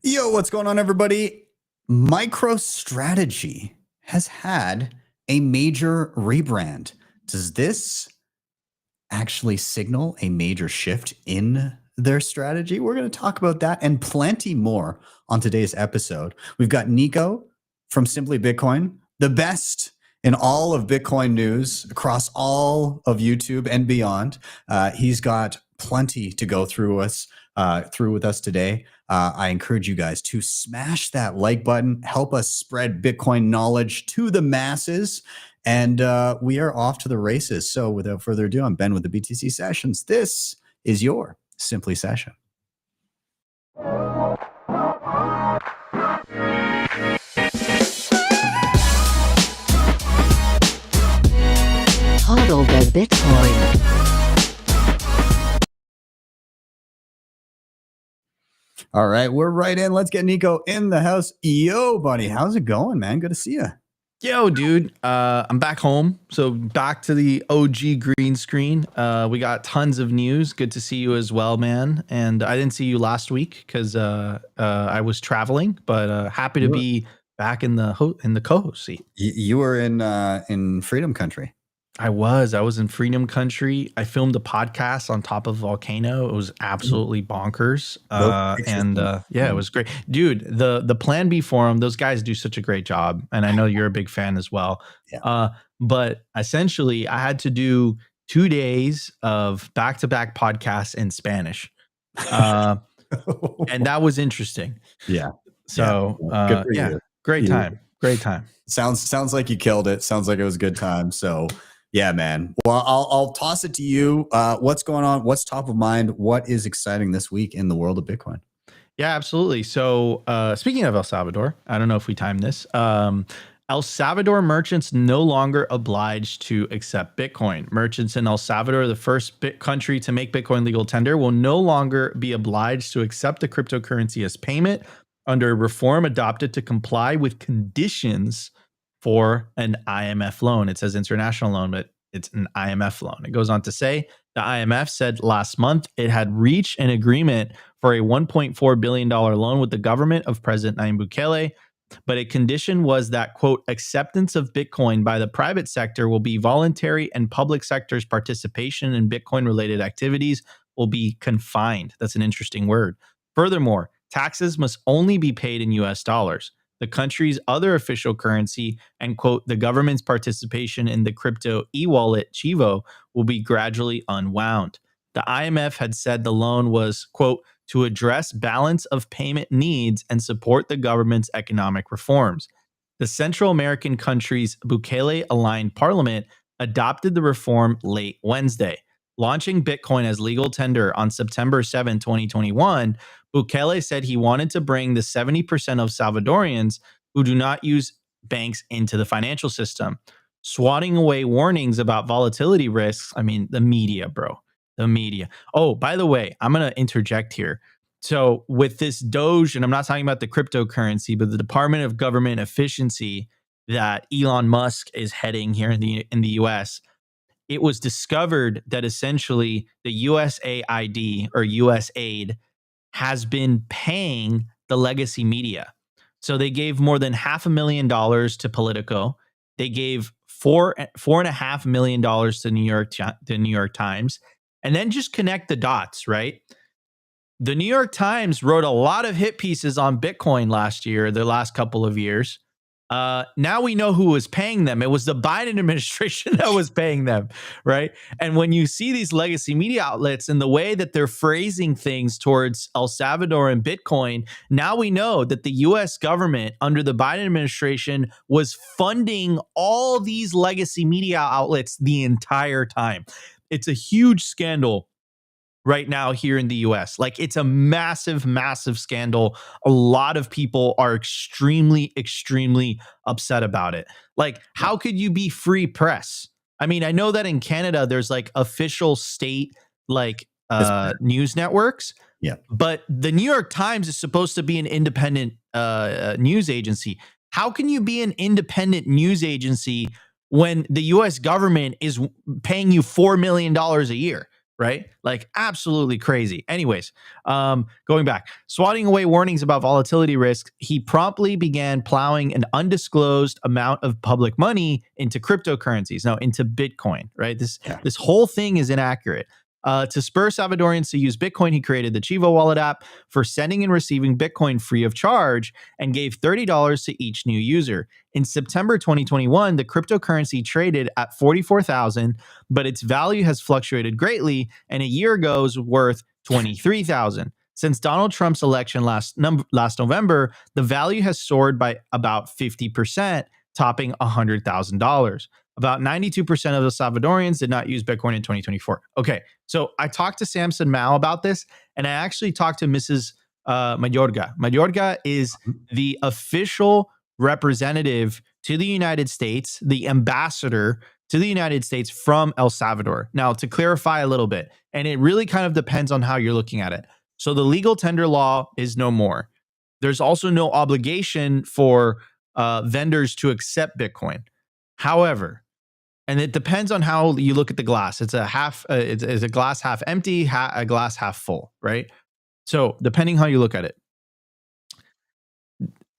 Yo, what's going on, everybody? MicroStrategy has had a major rebrand. Does this actually signal a major shift in their strategy? We're going to talk about that and plenty more on today's episode. We've got Nico from Simply Bitcoin, the best in all of Bitcoin news across all of YouTube and beyond. He's got plenty to go through with us today. I encourage you guys to smash that like button, help us spread Bitcoin knowledge to the masses, and we are off to the races. So without further ado, I'm Ben with the BTC Sessions. This is your Simply Session. Hodl the Bitcoin. All right, we're right in. Let's get Nico in the house. Yo, buddy, how's it going, man? Good to see you. Yo, dude, I'm back home. So back to the OG green screen. We got tons of news. Good to see you as well, man. And I didn't see you last week because I was traveling, but happy to be back in the co-host seat. You were in Freedom Country. I was in Freedom Country. I filmed a podcast on top of a volcano. It was absolutely bonkers. Yeah, it was great. Dude, the Plan B forum, those guys do such a great job. And I know you're a big fan as well. Yeah. But essentially, I had to do 2 days of back-to-back podcasts in Spanish. And that was interesting. Yeah. So, yeah, great time. Great time. Sounds like you killed it. Sounds like it was a good time. So, yeah, man. Well, I'll toss it to you. What's going on? What's top of mind? What is exciting this week in the world of Bitcoin? Yeah, absolutely. So speaking of El Salvador, I don't know if we timed this. El Salvador merchants no longer obliged to accept Bitcoin. Merchants in El Salvador, the first country to make Bitcoin legal tender, will no longer be obliged to accept the cryptocurrency as payment under a reform adopted to comply with conditions for an IMF loan. It says international loan, but it's an IMF loan. It goes on to say the IMF said last month it had reached an agreement for a $1.4 billion loan with the government of President Nayib Bukele, but a condition was that, quote, acceptance of Bitcoin by the private sector will be voluntary and public sector's participation in Bitcoin-related activities will be confined. That's an interesting word. Furthermore, taxes must only be paid in US dollars. The country's other official currency and, quote, the government's participation in the crypto e-wallet Chivo will be gradually unwound. The IMF had said the loan was, quote, to address balance of payment needs and support the government's economic reforms. The Central American country's Bukele-aligned parliament adopted the reform late Wednesday. Launching Bitcoin as legal tender on September 7, 2021, Bukele said he wanted to bring the 70% of Salvadorians who do not use banks into the financial system, swatting away warnings about volatility risks. I mean, the media, bro. The media. Oh, by the way, I'm going to interject here. So with this Doge, and I'm not talking about the cryptocurrency, but the Department of Government Efficiency that Elon Musk is heading here in the US, it was discovered that essentially the USAID or USAID has been paying the legacy media. So they gave more than $500,000 to Politico. They gave $4.5 million to New York Times. And then just connect the dots, right? The New York Times wrote a lot of hit pieces on Bitcoin last year, the last couple of years. Now we know who was paying them. It was the Biden administration that was paying them, right? And when you see these legacy media outlets and the way that they're phrasing things towards El Salvador and Bitcoin, now we know that the US government under the Biden administration was funding all these legacy media outlets the entire time. It's a huge scandal right now here in the US. Like, it's a massive, massive scandal. A lot of people are extremely, extremely upset about it. Like, how could you be free press? I mean, I know that in Canada, there's like official state, like news networks. Yeah. But the New York Times is supposed to be an independent news agency. How can you be an independent news agency when the US government is paying you $4 million a year? right? Like absolutely crazy. Anyways, going back, swatting away warnings about volatility risk, he promptly began plowing an undisclosed amount of public money into cryptocurrencies, now into Bitcoin, right? This whole thing is inaccurate. To spur Salvadorians to use Bitcoin, he created the Chivo wallet app for sending and receiving Bitcoin free of charge and gave $30 to each new user. In September 2021, the cryptocurrency traded at 44,000, but its value has fluctuated greatly, and a year ago was worth 23,000. Since Donald Trump's election last November, the value has soared by about 50%, topping $100,000. About 92% of the Salvadorians did not use Bitcoin in 2024. Okay, so I talked to Samson Mao about this, and I actually talked to Mrs. Mayorga. Mayorga is the official representative to the United States, the ambassador to the United States from El Salvador. Now, to clarify a little bit, and it really kind of depends on how you're looking at it. So the legal tender law is no more. There's also no obligation for vendors to accept Bitcoin. However, and it depends on how you look at the glass. It's a half. It's a glass half empty, a glass half full, right? So depending how you look at it,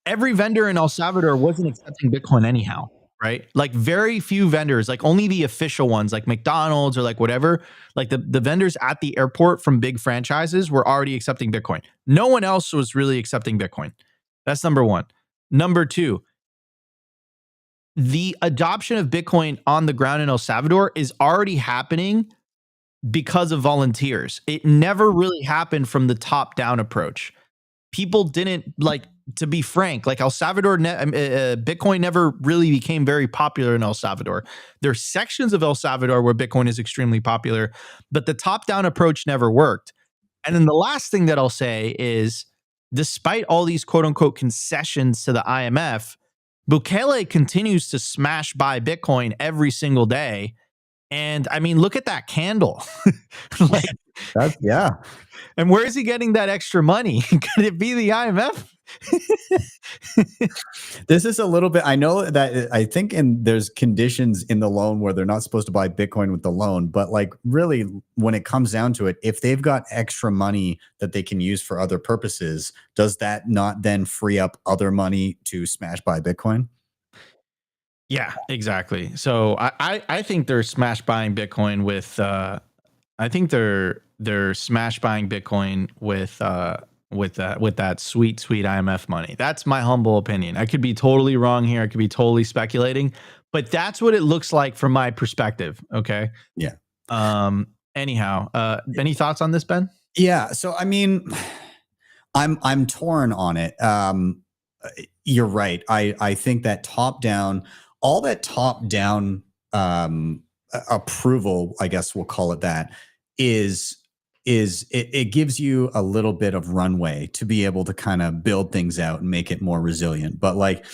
every vendor in El Salvador wasn't accepting Bitcoin anyhow, right? Like very few vendors, like only the official ones, like McDonald's or like whatever. Like the vendors at the airport from big franchises were already accepting Bitcoin. No one else was really accepting Bitcoin. That's number one. Number two, the adoption of Bitcoin on the ground in El Salvador is already happening because of volunteers. It never really happened from the top down approach. People didn't like, to be frank, like El Salvador, Bitcoin never really became very popular in El Salvador. There are sections of El Salvador where Bitcoin is extremely popular, but the top down approach never worked. And then the last thing that I'll say is, despite all these quote unquote concessions to the IMF, Bukele continues to smash buy Bitcoin every single day. And I mean, look at that candle. Like, yeah. And where is he getting that extra money? Could it be the IMF? This is a little bit, I know that I think there's conditions in the loan where they're not supposed to buy Bitcoin with the loan, but like really when it comes down to it, if they've got extra money that they can use for other purposes, does that not then free up other money to smash buy Bitcoin? Yeah, exactly. So I think they're smash buying Bitcoin with I think they're smash buying Bitcoin with that sweet IMF money. That's my humble opinion. I could be totally wrong here. I could be totally speculating, but that's what it looks like from my perspective. Okay. Yeah. Anyhow, any thoughts on this, Ben? Yeah. So I mean, I'm torn on it. You're right. I think that all that top down approval, I guess we'll call it that, it gives you a little bit of runway to be able to kind of build things out and make it more resilient. But like,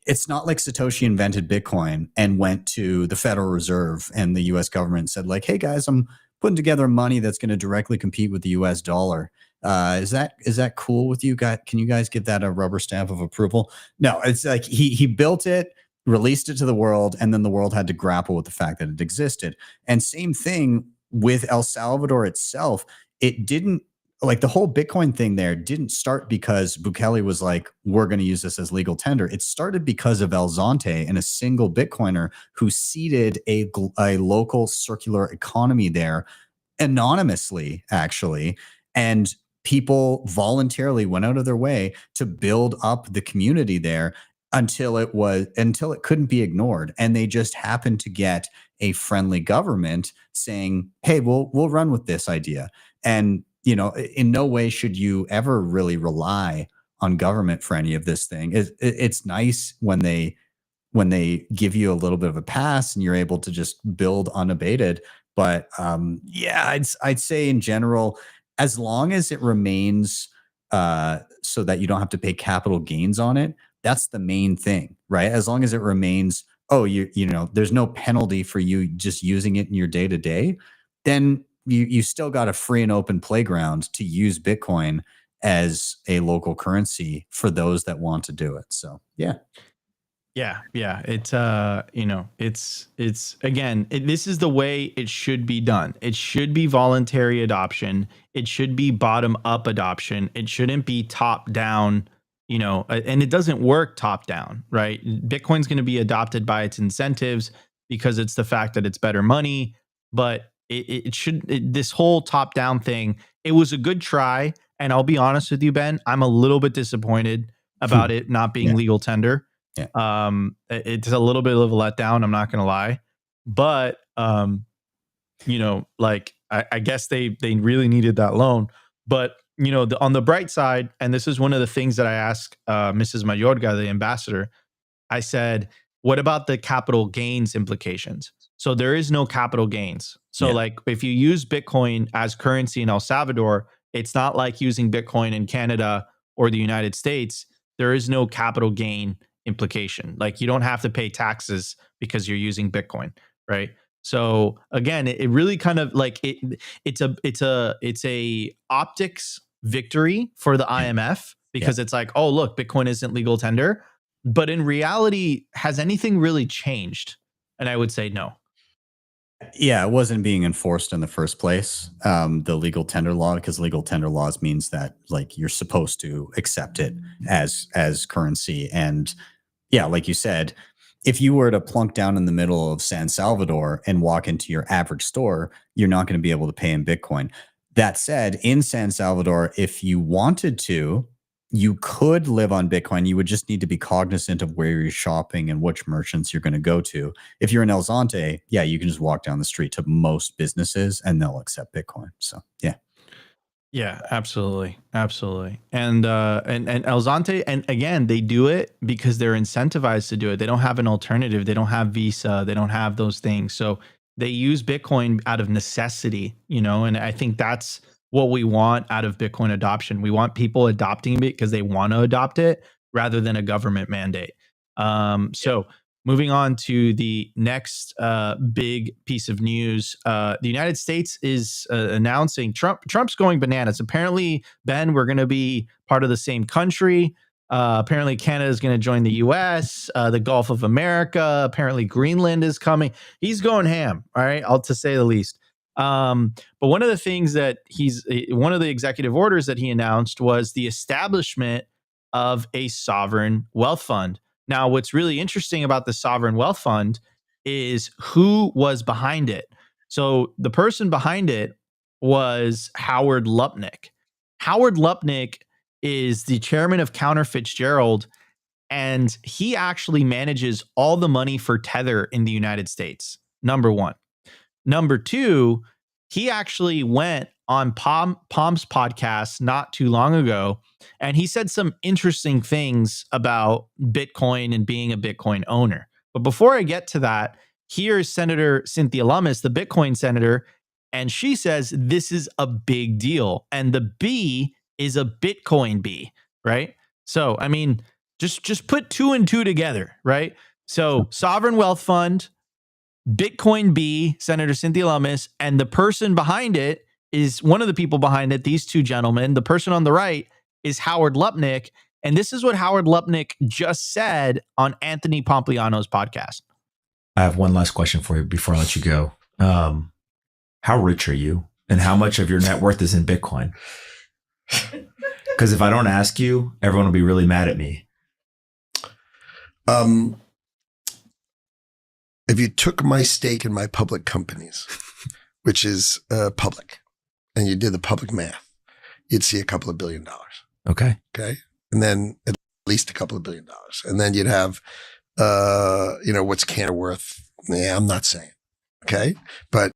it's not like Satoshi invented Bitcoin and went to the Federal Reserve and the US government and said like, hey guys, I'm putting together money that's going to directly compete with the US dollar. Is that cool with you guys? Can you guys give that a rubber stamp of approval? No, it's like he built it, released it to the world, and then the world had to grapple with the fact that it existed. And same thing with El Salvador itself. It didn't, like the whole Bitcoin thing there didn't start because Bukele was like, we're going to use this as legal tender. It started because of El Zonte and a single Bitcoiner who seeded a local circular economy there anonymously, actually. And people voluntarily went out of their way to build up the community there until it couldn't be ignored. And they just happened to get a friendly government saying, hey, we'll run with this idea. And, you know, in no way should you ever really rely on government for any of this thing. It's nice when they give you a little bit of a pass and you're able to just build unabated. But yeah, I'd say in general, as long as it remains so that you don't have to pay capital gains on it, that's the main thing, right? As long as it remains, you know, there's no penalty for you just using it in your day to day, then you still got a free and open playground to use Bitcoin as a local currency for those that want to do it. So yeah. Yeah, yeah. It's it's again, this is the way it should be done. It should be voluntary adoption. It should be bottom up adoption. It shouldn't be top down, and it doesn't work top down, right? Bitcoin's going to be adopted by its incentives because it's the fact that it's better money, but this whole top down thing, it was a good try, and I'll be honest with you, Ben, I'm a little bit disappointed about it not being Yeah. legal tender. Yeah. It's a little bit of a letdown. I'm not going to lie, but like I guess they really needed that loan. But on the bright side, and this is one of the things that I asked Mrs. Mayorga, the ambassador. I said, "What about the capital gains implications?" So there is no capital gains. So like if you use Bitcoin as currency in El Salvador, it's not like using Bitcoin in Canada or the United States. There is no capital gain implication. Like you don't have to pay taxes because you're using Bitcoin, right? So again, it really kind of like it's a optics victory for the IMF because it's like, oh look, Bitcoin isn't legal tender, but in reality, has anything really changed? And I would say no. Yeah, it wasn't being enforced in the first place, the legal tender law, because legal tender laws means that like you're supposed to accept it as currency. And yeah, like you said, if you were to plunk down in the middle of San Salvador and walk into your average store, you're not going to be able to pay in Bitcoin. That said, in San Salvador, if you wanted to, you could live on Bitcoin. You would just need to be cognizant of where you're shopping and which merchants you're going to go to. If you're in El Zonte, yeah, you can just walk down the street to most businesses and they'll accept Bitcoin. So yeah. Yeah, absolutely. Absolutely. And El Zonte, and again, they do it because they're incentivized to do it. They don't have an alternative. They don't have Visa. They don't have those things. So they use Bitcoin out of necessity, and I think that's what we want out of Bitcoin adoption. We want people adopting it because they want to adopt it rather than a government mandate. So moving on to the next big piece of news, the United States is announcing Trump's going bananas. Apparently, Ben, we're going to be part of the same country. Apparently, Canada is going to join the U.S., the Gulf of America. Apparently, Greenland is coming. He's going ham, all right, to say the least. But one of the things that one of the executive orders that he announced was the establishment of a sovereign wealth fund. Now, what's really interesting about the sovereign wealth fund is who was behind it. So the person behind it was Howard Lupnick. Howard Lupnick is the chairman of Counter Fitzgerald, and he actually manages all the money for Tether in the United States, number one. Number two, he actually went on Palm's podcast not too long ago, and he said some interesting things about Bitcoin and being a Bitcoin owner. But before I get to that, here's Senator Cynthia Lummis, the Bitcoin senator, and she says this is a big deal. And the B is a Bitcoin B, right? So, I mean, just put two and two together, right? So, sovereign wealth fund, Bitcoin B, Senator Cynthia Lummis, and the person behind it is one of the people behind it, these two gentlemen. The person on the right is Howard Lupnick. And this is what Howard Lupnick just said on Anthony Pompliano's podcast. I have one last question for you before I let you go. How rich are you? And how much of your net worth is in Bitcoin? Because if I don't ask you, everyone will be really mad at me. If you took my stake in my public companies, which is public, and you did the public math, you'd see a couple of $1 billion. Okay. Okay. And then at least a couple of $1 billion. And then you'd have, what's Canada worth? Yeah, I'm not saying. Okay. But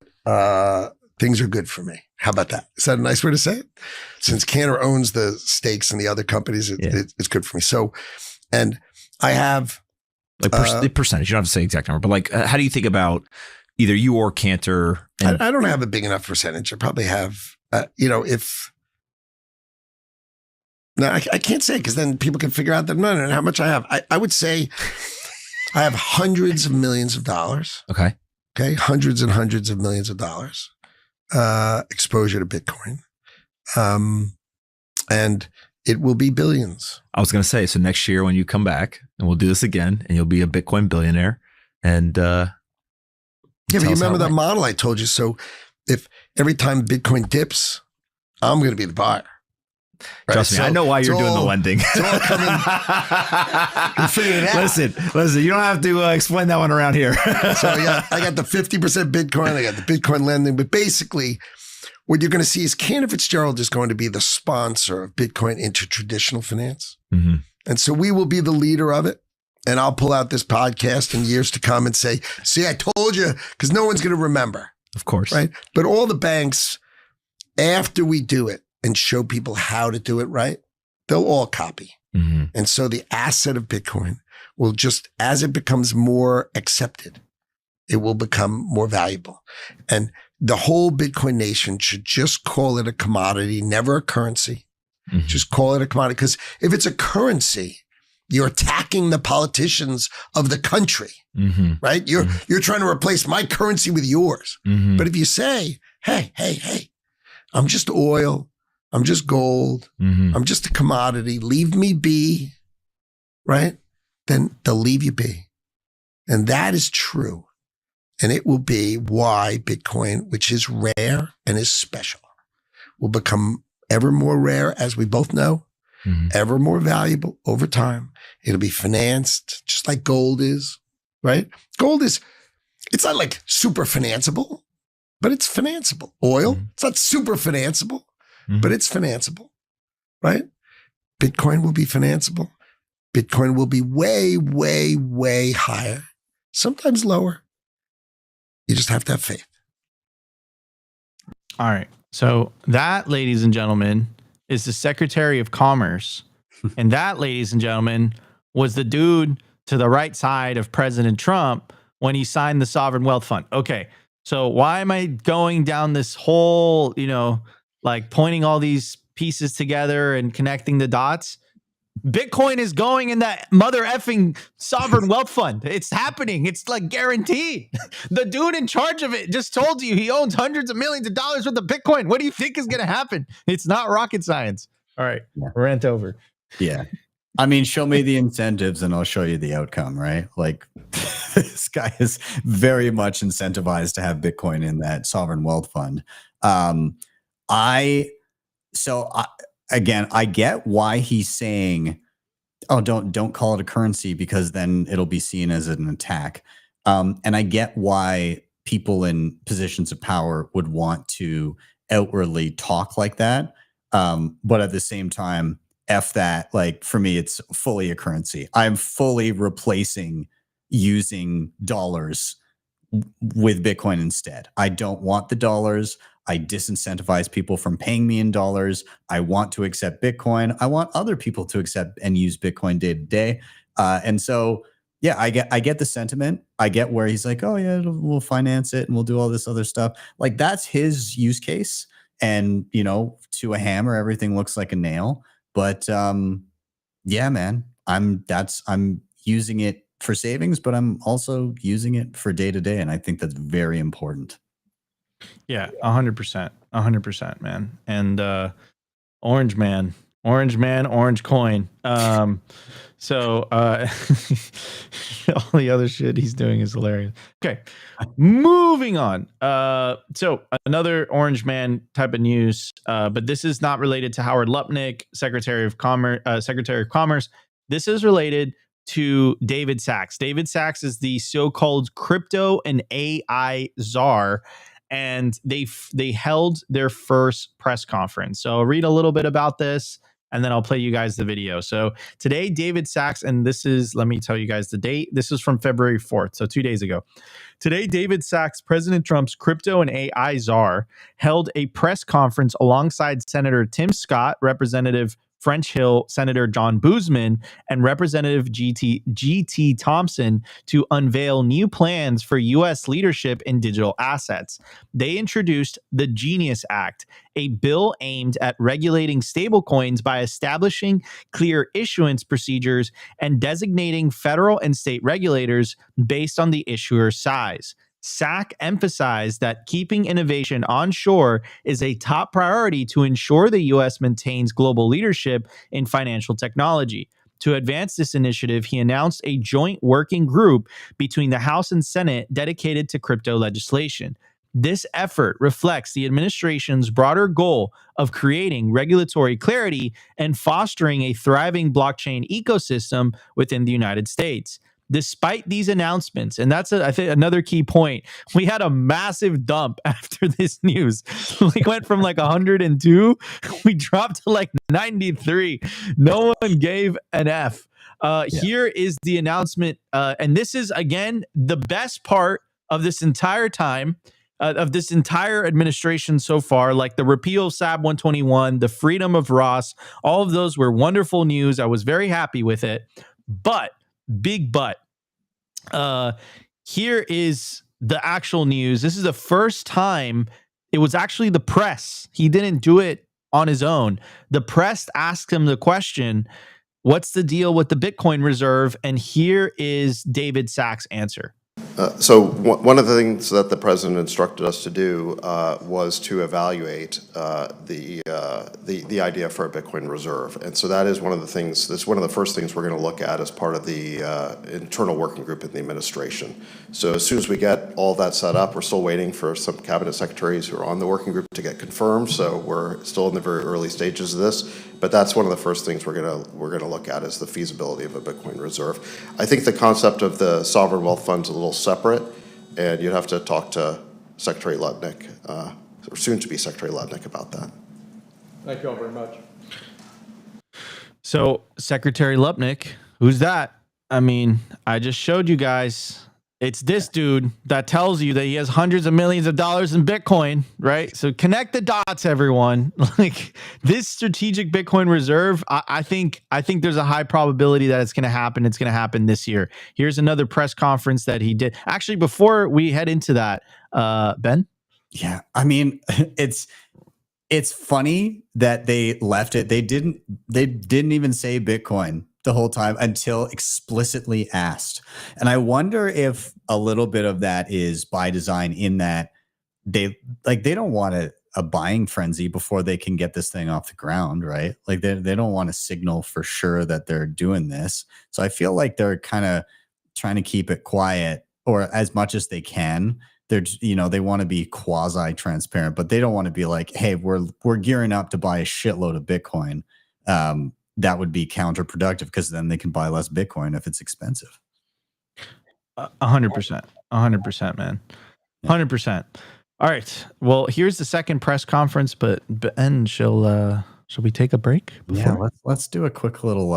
things are good for me. How about that? Is that a nice way to say it? Since Canada owns the stakes in the other companies, it's good for me. So, and I have, like the percentage, you don't have to say exact number, but like, how do you think about either you or Cantor? I don't have a big enough percentage. I probably have, I can't say because then people can figure out that no, how much I have. I would say I have hundreds of millions of dollars. Okay. Okay. Hundreds and hundreds of millions of dollars, exposure to Bitcoin. And it will be billions. I was going to say, so next year when you come back and we'll do this again and you'll be a Bitcoin billionaire and, Yeah, but you remember that model I told you? So if every time Bitcoin dips, I'm going to be the buyer. Right? Trust me, I know why you're doing the lending. It's all coming. You figured it out. Listen, you don't have to explain that one around here. So I got the 50% Bitcoin. I got the Bitcoin lending. But basically, what you're going to see is Cantor Fitzgerald is going to be the sponsor of Bitcoin into traditional finance. Mm-hmm. And so we will be the leader of it. And I'll pull out this podcast in years to come and say, see, I told you, because no one's going to remember. Of course. Right. But all the banks, after we do it and show people how to do it right, they'll all copy. Mm-hmm. And so the asset of Bitcoin will just, as it becomes more accepted, it will become more valuable. And the whole Bitcoin nation should just call it a commodity, never a currency. Mm-hmm. Just call it a commodity. Because if it's a currency, you're attacking the politicians of the country, mm-hmm. right? You're trying to replace my currency with yours. Mm-hmm. But if you say, hey, I'm just oil, I'm just gold, Mm-hmm. I'm just a commodity, leave me be, right? Then they'll leave you be. And that is true. And it will be why Bitcoin, which is rare and is special, will become ever more rare, as we both know, Mm-hmm. ever more valuable over time. It'll be financed just like gold is, right? Gold is, it's not like super financeable, but it's financeable. Oil, Mm-hmm. it's not super financeable, Mm-hmm. but it's financeable, right? Bitcoin will be financeable. Bitcoin will be way, way, way higher, sometimes lower. You just have to have faith. All right. So that, ladies and gentlemen, is the Secretary of Commerce. And that, ladies and gentlemen, was the dude to the right side of President Trump when he signed the Sovereign Wealth Fund. Okay. So why am I going down this whole, like pointing all these pieces together and connecting the dots? Bitcoin is going in that mother effing sovereign wealth fund. It's happening. It's like guaranteed. The dude in charge of it just told you he owns hundreds of millions of dollars worth of Bitcoin. What do you think is going to happen? It's not rocket science. All right. Rant over. Yeah. I mean, show me the incentives and I'll show you the outcome, right? Like this guy is very much incentivized to have Bitcoin in that sovereign wealth fund. Again, I get why he's saying, "Oh, don't call it a currency because then it'll be seen as an attack." And I get why people in positions of power would want to outwardly talk like that. But at the same time, F that. Like for me, it's fully a currency. I'm fully replacing using dollars with Bitcoin instead. I don't want the dollars. I disincentivize people from paying me in dollars. I want to accept Bitcoin. I want other people to accept and use Bitcoin day to day. And so, yeah, I get the sentiment. I get where he's like, oh yeah, we'll finance it and we'll do all this other stuff. Like that's his use case. And to a hammer, everything looks like a nail. But yeah, man, I'm using it for savings, but I'm also using it for day to day, and I think that's very important. Yeah, 100%, man. And orange man, orange coin. So all the other shit he's doing is hilarious. Okay, moving on. So another orange man type of news, but this is not related to Howard Lupnick, Secretary of Commerce. This is related to David Sachs. David Sachs is the so-called crypto and AI czar. And they held their first press conference. So I'll read a little bit about this, and then I'll play you guys the video. So today, David Sachs, and let me tell you guys the date. This is from February 4th, so 2 days ago. Today, David Sachs, President Trump's crypto and AI czar, held a press conference alongside Senator Tim Scott, Representative French Hill, Senator John Boozman, and Representative G.T. Thompson to unveil new plans for U.S. leadership in digital assets. They introduced the Genius Act, a bill aimed at regulating stablecoins by establishing clear issuance procedures and designating federal and state regulators based on the issuer's size. SAC emphasized that keeping innovation onshore is a top priority to ensure the U.S. maintains global leadership in financial technology. To advance this initiative, he announced a joint working group between the House and Senate dedicated to crypto legislation. This effort reflects the administration's broader goal of creating regulatory clarity and fostering a thriving blockchain ecosystem within the United States. Despite these announcements, and that's I think another key point, we had a massive dump after this news. We went from like 102, we dropped to like 93. No one gave an F. Here is the announcement, and this is again the best part of this entire time. Of this entire administration so far, like the repeal of SAB 121, the freedom of Ross, all of those were wonderful news. I was very happy with it. But, big but, here is the actual news. This is the first time it was actually the press. He didn't do it on his own. The press asked him the question, what's the deal with the Bitcoin reserve? And here is David Sachs' answer. So one of the things that the president instructed us to do was to evaluate the idea for a Bitcoin reserve, and so that is one of the things. That's one of the first things we're going to look at as part of the internal working group in the administration. So as soon as we get all that set up, we're still waiting for some cabinet secretaries who are on the working group to get confirmed. So we're still in the very early stages of this, but that's one of the first things we're going to look at is the feasibility of a Bitcoin reserve. I think the concept of the sovereign wealth fund is a little separate, and you'd have to talk to Secretary Lutnick, or soon to be Secretary Lutnick, about that. Thank you all very much. So Secretary Lutnick, who's that? I mean, I just showed you guys. It's this dude that tells you that he has hundreds of millions of dollars in Bitcoin, right? So connect the dots, everyone. Like this strategic Bitcoin reserve, I think there's a high probability that it's going to happen. It's going to happen this year. Here's another press conference that he did. Actually, before we head into that, Ben? Yeah, I mean, it's funny that they left it. They didn't even say Bitcoin the whole time until explicitly asked. And I wonder if a little bit of that is by design, in that they don't want a buying frenzy before they can get this thing off the ground, right? Like they don't want to signal for sure that they're doing this. So I feel like they're kind of trying to keep it quiet, or as much as they can. They're, they want to be quasi transparent, but they don't want to be like, hey, we're gearing up to buy a shitload of Bitcoin. That would be counterproductive, because then they can buy less Bitcoin if it's expensive. 100%, man. 100%. All right. Well, here's the second press conference, but Ben, shall we take a break? Yeah, let's do a quick little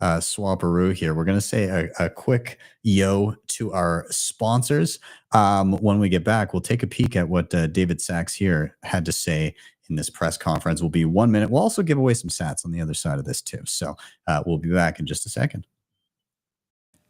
swaparoo here. We're going to say a quick yo to our sponsors. When we get back, we'll take a peek at what David Sachs here had to say in this press conference. Will be 1 minute. We'll also give away some sats on the other side of this too. So we'll be back in just a second.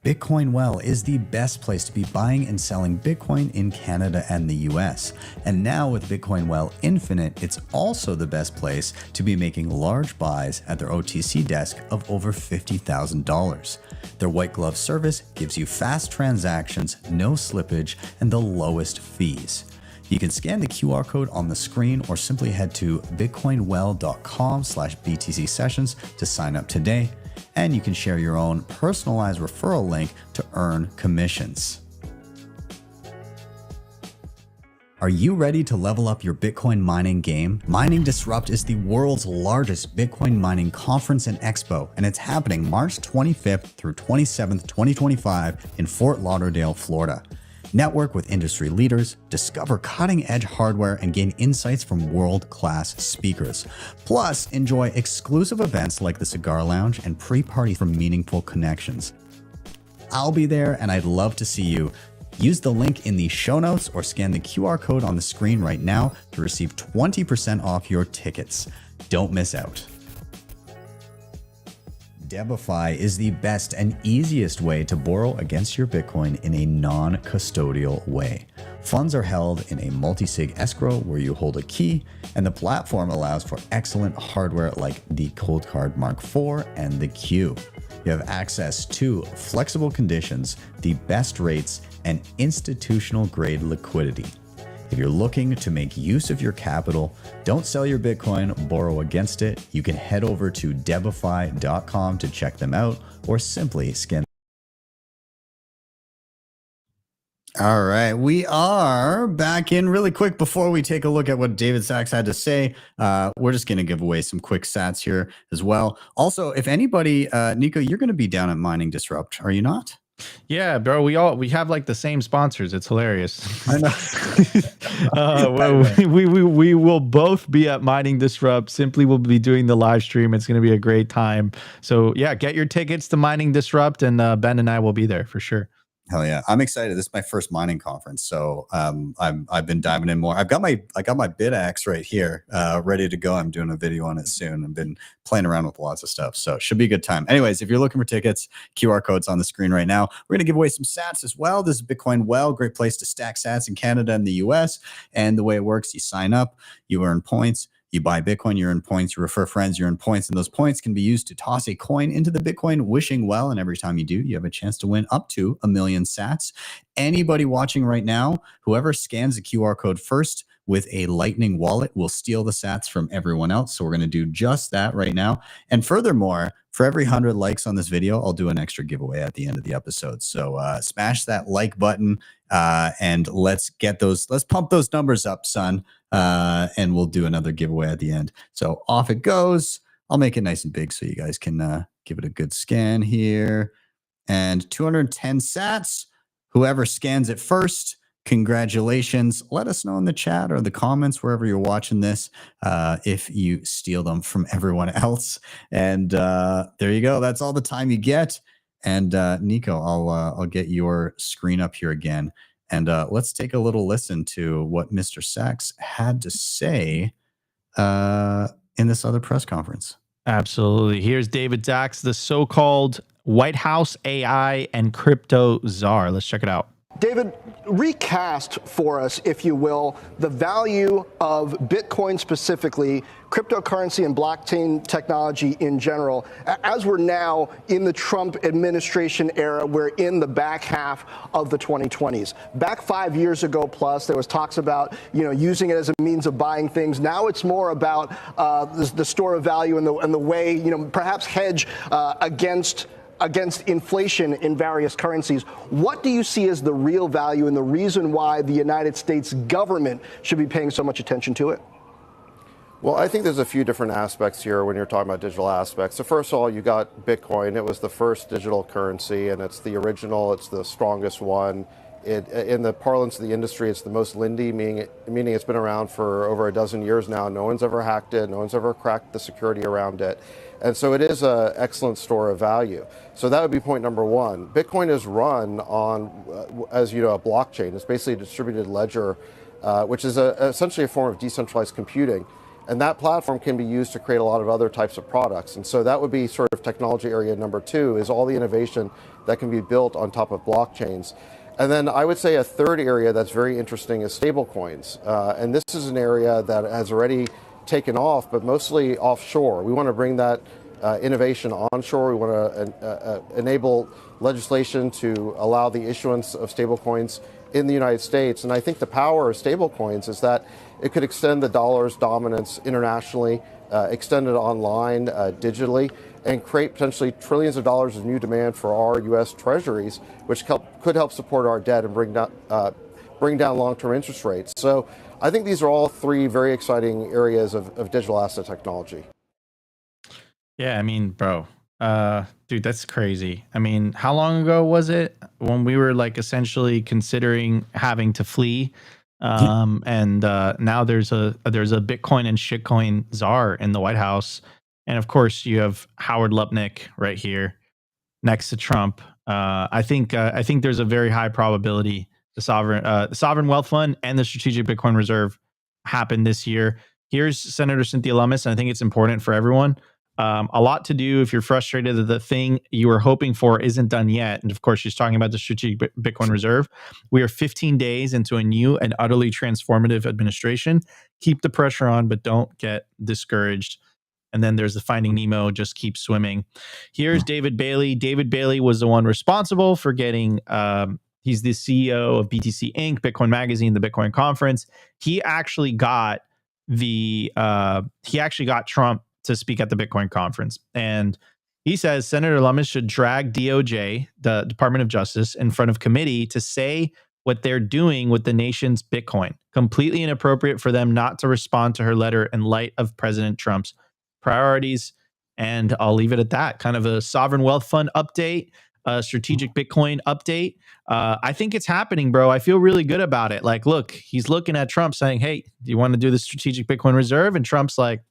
Bitcoin Well is the best place to be buying and selling Bitcoin in Canada and the US. And now with Bitcoin Well Infinite, it's also the best place to be making large buys at their OTC desk of over $50,000. Their white glove service gives you fast transactions, no slippage, and the lowest fees. You can scan the QR code on the screen or simply head to bitcoinwell.com/BTC sessions to sign up today. And you can share your own personalized referral link to earn commissions. Are you ready to level up your Bitcoin mining game? Mining Disrupt is the world's largest Bitcoin mining conference and expo, and it's happening March 25th through 27th, 2025 in Fort Lauderdale, Florida. Network with industry leaders, discover cutting-edge hardware, and gain insights from world-class speakers. Plus, enjoy exclusive events like the Cigar Lounge and pre-party for meaningful connections. I'll be there, and I'd love to see you. Use the link in the show notes or scan the QR code on the screen right now to receive 20% off your tickets. Don't miss out. Debify is the best and easiest way to borrow against your Bitcoin in a non-custodial way. Funds are held in a multisig escrow where you hold a key, and the platform allows for excellent hardware like the Cold Card Mark IV and the Q. You have access to flexible conditions, the best rates, and institutional grade liquidity. If you're looking to make use of your capital, don't sell your Bitcoin, borrow against it. You can head over to debify.com to check them out, or simply scan. All right, we are back in really quick. Before we take a look at what David Sachs had to say, we're just going to give away some quick sats here as well. Also, if anybody, Nico, you're going to be down at Mining Disrupt, are you not? Yeah, bro. We have like the same sponsors. It's hilarious. I know. We will both be at Mining Disrupt. Simply will be doing the live stream. It's going to be a great time. So yeah, get your tickets to Mining Disrupt, and Ben and I will be there for sure. Hell yeah, I'm excited. This is my first mining conference, so I've been diving in more. I got my BitX right here, ready to go. I'm doing a video on it soon. I've been playing around with lots of stuff, so it should be a good time. Anyways, if you're looking for tickets, QR code's on the screen right now. We're gonna give away some sats as well. This is Bitcoin Well, great place to stack sats in Canada and the US. And the way it works, you sign up, you earn points. You buy Bitcoin, you earn points. You refer friends, you earn points. And those points can be used to toss a coin into the Bitcoin wishing well. And every time you do, you have a chance to win up to 1 million sats. Anybody watching right now, whoever scans the QR code first with a Lightning wallet will steal the sats from everyone else. So we're going to do just that right now. And furthermore, for every 100 likes on this video, I'll do an extra giveaway at the end of the episode. So smash that like button and let's pump those numbers up, son. And we'll do another giveaway at the end. So off it goes. I'll make it nice and big so you guys can give it a good scan here. And 210 sats. Whoever scans it first, congratulations. Let us know in the chat or the comments wherever you're watching this if you steal them from everyone else. And there you go. That's all the time you get. And Nico, I'll get your screen up here again. And let's take a little listen to what Mr. Sachs had to say in this other press conference. Absolutely. Here's David Sachs, the so-called White House AI and crypto czar. Let's check it out. David, recast for us, if you will, the value of Bitcoin specifically, cryptocurrency and blockchain technology in general. As we're now in the Trump administration era, we're in the back half of the 2020s. Back 5 years ago plus, there was talks about using it as a means of buying things. Now it's more about the store of value and the way perhaps hedge against inflation in various currencies. What do you see as the real value and the reason why the United States government should be paying so much attention to it? Well, I think there's a few different aspects here when you're talking about digital aspects. So first of all, you got Bitcoin. It was the first digital currency, and it's the original. It's the strongest one. In the parlance of the industry, it's the most Lindy, meaning it's been around for over a dozen years now. No one's ever hacked it. No one's ever cracked the security around it. And so it is an excellent store of value. So that would be point number one. Bitcoin is run on, as you know, a blockchain. It's basically a distributed ledger, which is essentially a form of decentralized computing. And that platform can be used to create a lot of other types of products. And so that would be sort of technology area number two, is all the innovation that can be built on top of blockchains. And then I would say a third area that's very interesting is stablecoins. And this is an area that has already taken off, but mostly offshore. We want to bring that innovation onshore. We want to enable legislation to allow the issuance of stablecoins in the United States. And I think the power of stablecoins is that it could extend the dollar's dominance internationally, extend it online, digitally, and create potentially trillions of dollars of new demand for our U.S. treasuries, which could help support our debt and bring down long-term interest rates. So I think these are all three very exciting areas of digital asset technology. Yeah, I mean, bro, dude, that's crazy. I mean, how long ago was it when we were like essentially considering having to flee? And now there's a Bitcoin and shitcoin czar in the White House. And of course, you have Howard Lupnick right here next to Trump. I think there's a very high probability the sovereign wealth fund and the strategic Bitcoin reserve happen this year. Here's Senator Cynthia Lummis, and I think it's important for everyone. A lot to do if you're frustrated that the thing you were hoping for isn't done yet. And of course, she's talking about the strategic Bitcoin reserve. We are 15 days into a new and utterly transformative administration. Keep the pressure on, but don't get discouraged. And then there's the Finding Nemo, just keep swimming. Here's David Bailey. David Bailey was the one responsible for getting, he's the CEO of BTC Inc., Bitcoin Magazine, the Bitcoin Conference. He actually got Trump to speak at the Bitcoin conference. And he says Senator Lummis should drag DOJ, the Department of Justice, in front of committee to say what they're doing with the nation's Bitcoin. Completely inappropriate for them not to respond to her letter in light of President Trump's priorities. And I'll leave it at that. Kind of a sovereign wealth fund update, a strategic Bitcoin update. I think it's happening, bro. I feel really good about it. Like, look, he's looking at Trump saying, hey, do you want to do the strategic Bitcoin reserve? And Trump's like,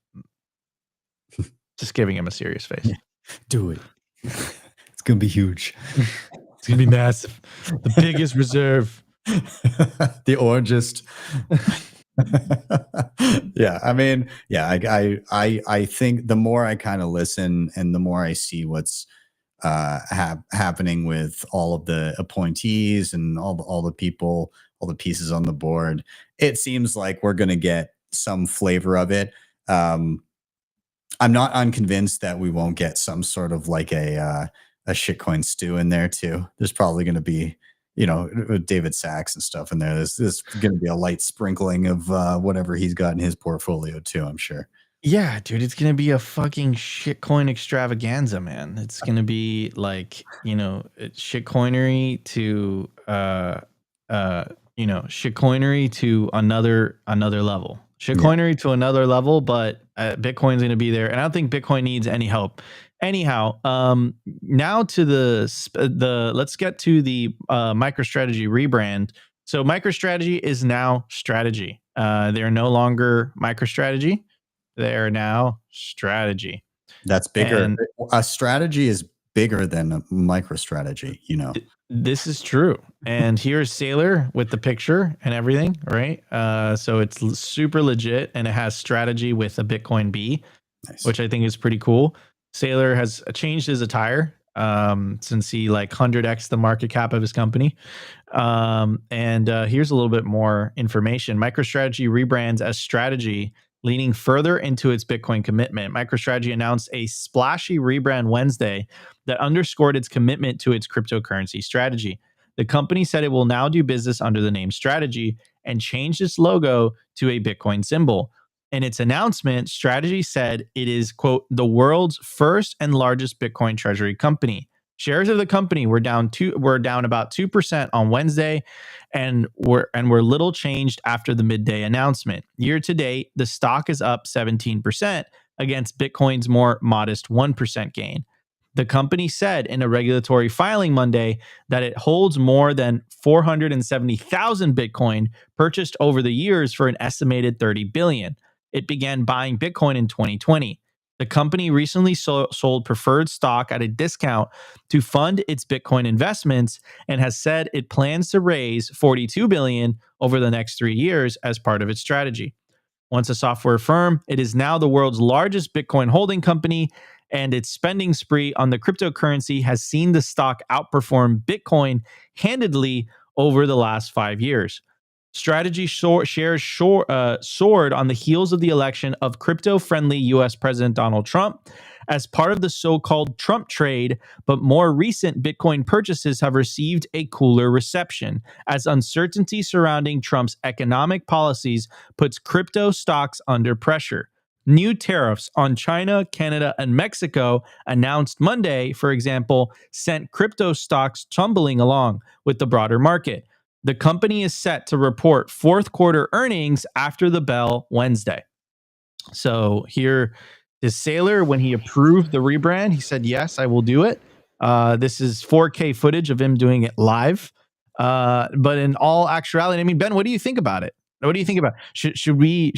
just giving him a serious face. Yeah, do it. It's going to be huge. It's going to be massive. The biggest reserve. The orangest. Yeah, I mean, yeah, I think the more I kind of listen and the more I see what's happening with all of the appointees and all the people, all the pieces on the board, it seems like we're going to get some flavor of it. I'm not unconvinced that we won't get some sort of like a shitcoin stew in there too. There's probably going to be, with David Sachs and stuff in there. There's going to be a light sprinkling of whatever he's got in his portfolio too, I'm sure. Yeah, dude, it's going to be a fucking shitcoin extravaganza, man. It's going to be like, shitcoinery to, shitcoinery to another level. Shitcoinery to another level, but Bitcoin's going to be there. And I don't think Bitcoin needs any help. Anyhow, now to let's get to the MicroStrategy rebrand. So MicroStrategy is now Strategy. They're no longer MicroStrategy. They're now Strategy. That's bigger. And a strategy is bigger than a MicroStrategy, This is true. And here's Sailor with the picture and everything, right? So it's super legit, and it has strategy with a Bitcoin B, nice, which I think is pretty cool. Sailor has changed his attire since he 100x the market cap of his company. And here's a little bit more information. MicroStrategy rebrands as Strategy, leaning further into its Bitcoin commitment. MicroStrategy announced a splashy rebrand Wednesday that underscored its commitment to its cryptocurrency strategy. The company said it will now do business under the name Strategy and changed its logo to a Bitcoin symbol. In its announcement, Strategy said it is, quote, the world's first and largest Bitcoin treasury company. Shares of the company were down about 2% on Wednesday and were little changed after the midday announcement. Year to date, the stock is up 17% against Bitcoin's more modest 1% gain. The company said in a regulatory filing Monday that it holds more than 470,000 Bitcoin purchased over the years for an estimated $30 billion. It began buying Bitcoin in 2020. The company recently sold preferred stock at a discount to fund its Bitcoin investments and has said it plans to raise $42 billion over the next 3 years as part of its strategy. Once a software firm, it is now the world's largest Bitcoin holding company, and its spending spree on the cryptocurrency has seen the stock outperform Bitcoin handedly over the last 5 years. Strategy shares soared on the heels of the election of crypto-friendly U.S. President Donald Trump as part of the so-called Trump trade, but more recent Bitcoin purchases have received a cooler reception as uncertainty surrounding Trump's economic policies puts crypto stocks under pressure. New tariffs on China, Canada, and Mexico announced Monday, for example, sent crypto stocks tumbling along with the broader market. The company is set to report fourth quarter earnings after the bell Wednesday. So here is Sailor when he approved the rebrand. He said, yes, I will do it. This is 4K footage of him doing it live. But in all actuality, I mean, Ben, what do you think about it? What do you think about it? Should we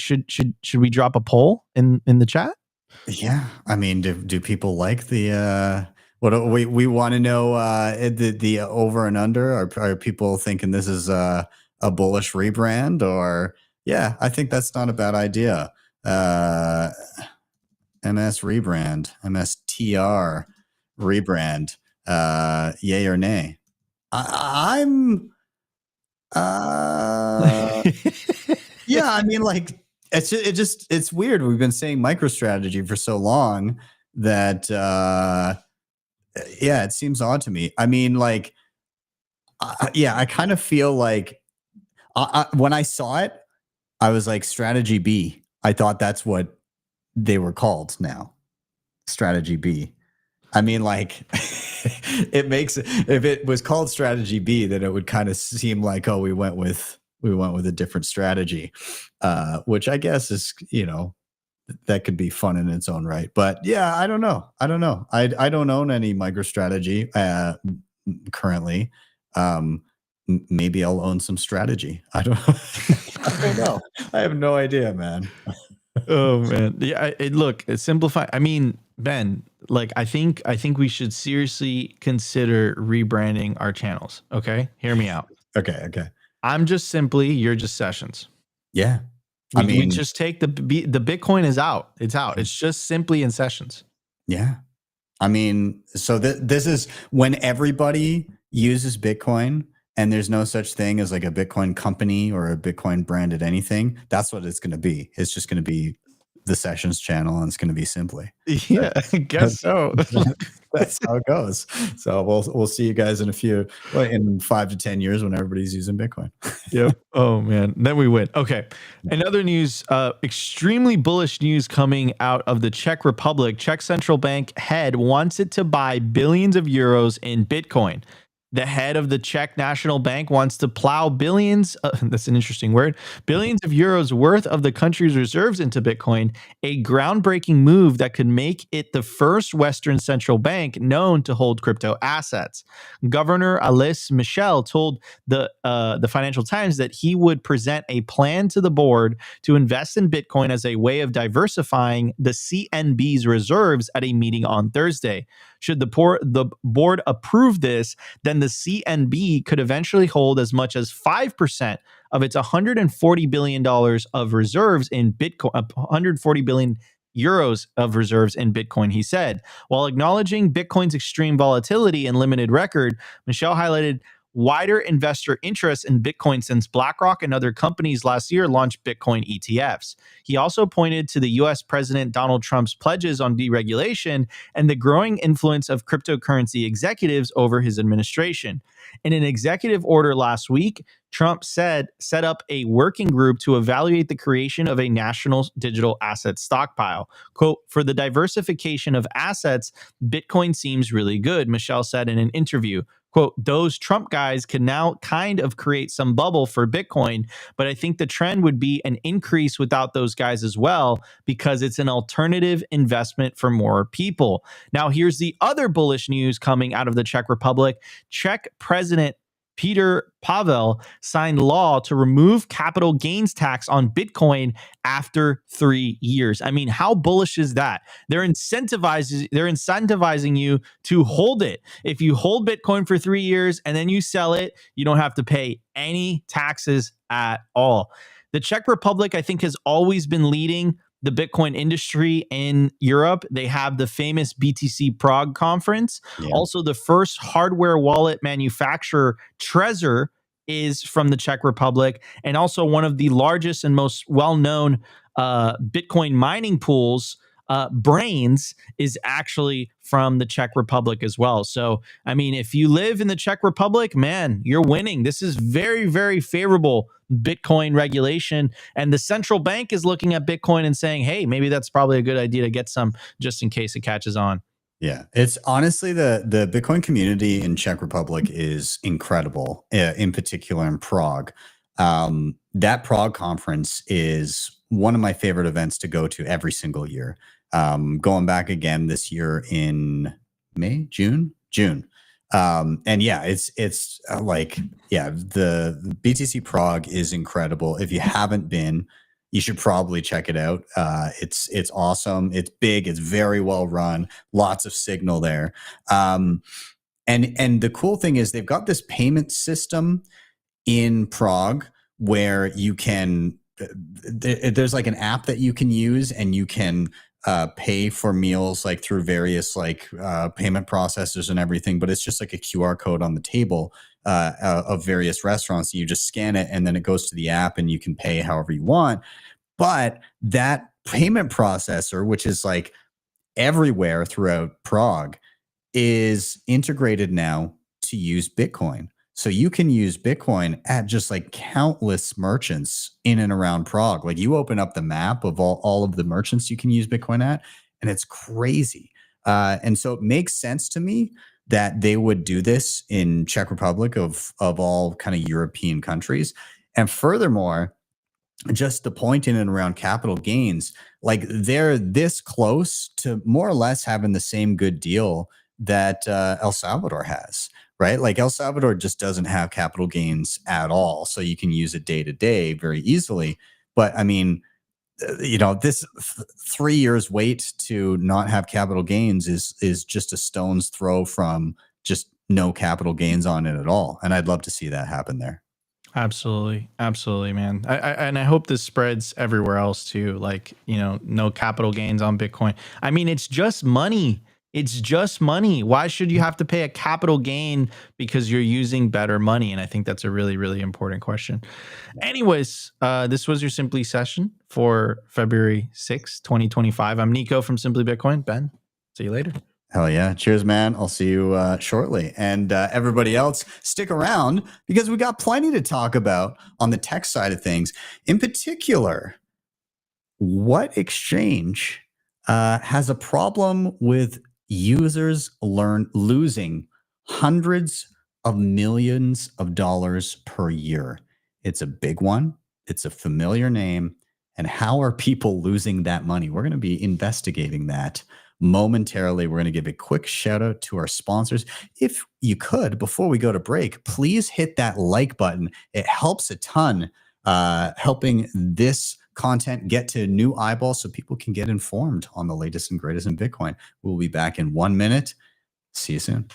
drop a poll in the chat? Yeah. I mean, do people like the what we want to know the over and under? Are people thinking this is a bullish rebrand? Or yeah, I think that's not a bad idea. And MS Rebrand, MSTR Rebrand, yay or nay? I'm yeah, I mean, like, it's weird. We've been saying MicroStrategy for so long that yeah, it seems odd to me. I mean, like, yeah, I kind of feel like when I saw it, I was like, Strategy B. I thought that's what they were called now. Strategy B. I mean, like, it makes, if it was called Strategy B, then it would kind of seem like, oh, we went with a different strategy, which I guess is, that could be fun in its own right. But yeah, I don't know. I don't own any MicroStrategy currently. Maybe I'll own some strategy. I don't know. I have no idea, man. Oh man, yeah. Look, it's simplified. I mean, Ben, like, I think we should seriously consider rebranding our channels. Okay, hear me out. Okay. I'm just simply, you're just Sessions. Yeah. We just take the Bitcoin is out. It's out. It's just simply in Sessions. Yeah. I mean, so this is when everybody uses Bitcoin and there's no such thing as like a Bitcoin company or a Bitcoin branded anything. That's what it's going to be. It's just going to be the Sessions channel, and it's going to be simply. Yeah, I guess so. That's how it goes. So we'll see you guys in in 5 to 10 years when everybody's using Bitcoin. Yep. Oh man, then we win. Okay. Another news, extremely bullish news coming out of the Czech Republic. Czech central bank head wants it to buy billions of euros in Bitcoin. The head of the Czech National Bank wants to plow billions, that's an interesting word, billions of euros worth of the country's reserves into Bitcoin, a groundbreaking move that could make it the first Western central bank known to hold crypto assets. Governor Alice Michel told the Financial Times that he would present a plan to the board to invest in Bitcoin as a way of diversifying the CNB's reserves at a meeting on Thursday. Should the board approve this, then the CNB could eventually hold as much as 5% of its $140 billion of reserves in Bitcoin, 140 billion euros of reserves in Bitcoin, he said. While acknowledging Bitcoin's extreme volatility and limited record, Michelle highlighted wider investor interest in Bitcoin since BlackRock and other companies last year launched Bitcoin ETFs. He also pointed to the U.S. President Donald Trump's pledges on deregulation and the growing influence of cryptocurrency executives over his administration. In an executive order last week, Trump set up a working group to evaluate the creation of a national digital asset stockpile. Quote, for the diversification of assets, Bitcoin seems really good, Michelle said in an interview. Quote, those Trump guys can now kind of create some bubble for Bitcoin, but I think the trend would be an increase without those guys as well, because it's an alternative investment for more people. Now, here's the other bullish news coming out of the Czech Republic. Czech President Peter Pavel signed law to remove capital gains tax on Bitcoin after 3 years. I mean, how bullish is that? They're incentivizing you to hold it. If you hold Bitcoin for 3 years and then you sell it, you don't have to pay any taxes at all. The Czech Republic, I think, has always been leading the Bitcoin industry in Europe. They have the famous BTC Prague conference. Yeah. Also, the first hardware wallet manufacturer, Trezor, is from the Czech Republic, and also one of the largest and most well-known Bitcoin mining pools, Brains, is actually from the Czech Republic as well. So, I mean, if you live in the Czech Republic, man, you're winning. This is very, very favorable Bitcoin regulation. And the central bank is looking at Bitcoin and saying, hey, maybe that's probably a good idea to get some just in case it catches on. Yeah, it's honestly the Bitcoin community in Czech Republic is incredible, in particular in Prague. That Prague conference is one of my favorite events to go to every single year. Going back again this year in June. And yeah, it's like, yeah, the BTC Prague is incredible. If you haven't been, you should probably check it out. It's awesome. It's big. It's very well run. Lots of signal there. And the cool thing is they've got this payment system in Prague where you can, there's like an app that you can use, and you can pay for meals like through various like payment processors and everything, but it's just like a QR code on the table of various restaurants. You just scan it and then it goes to the app and you can pay however you want. But that payment processor, which is like everywhere throughout Prague, is integrated now to use Bitcoin. So you can use Bitcoin at just like countless merchants in and around Prague. Like you open up the map of all of the merchants you can use Bitcoin at, and it's crazy. And so it makes sense to me that they would do this in Czech Republic of all kind of European countries. And furthermore, just the point in and around capital gains, like they're this close to more or less having the same good deal that El Salvador has, right? Like El Salvador just doesn't have capital gains at all. So you can use it day to day very easily. But I mean, this 3 years wait to not have capital gains is just a stone's throw from just no capital gains on it at all. And I'd love to see that happen there. Absolutely. Absolutely, man. I hope this spreads everywhere else too. Like, no capital gains on Bitcoin. I mean, it's just money. It's just money. Why should you have to pay a capital gain because you're using better money? And I think that's a really, really important question. Anyways, this was your Simply session for February 6th, 2025. I'm Nico from Simply Bitcoin. Ben, see you later. Hell yeah. Cheers, man. I'll see you shortly. And everybody else, stick around because we got plenty to talk about on the tech side of things. In particular, what exchange has a problem with users losing hundreds of millions of dollars per year? It's a big one. It's a familiar name. And how are people losing that money? We're going to be investigating that momentarily. We're going to give a quick shout out to our sponsors. If you could, before we go to break, please hit that like button. It helps a ton, helping this content get to new eyeballs so people can get informed on the latest and greatest in Bitcoin. We'll be back in 1 minute. See you soon.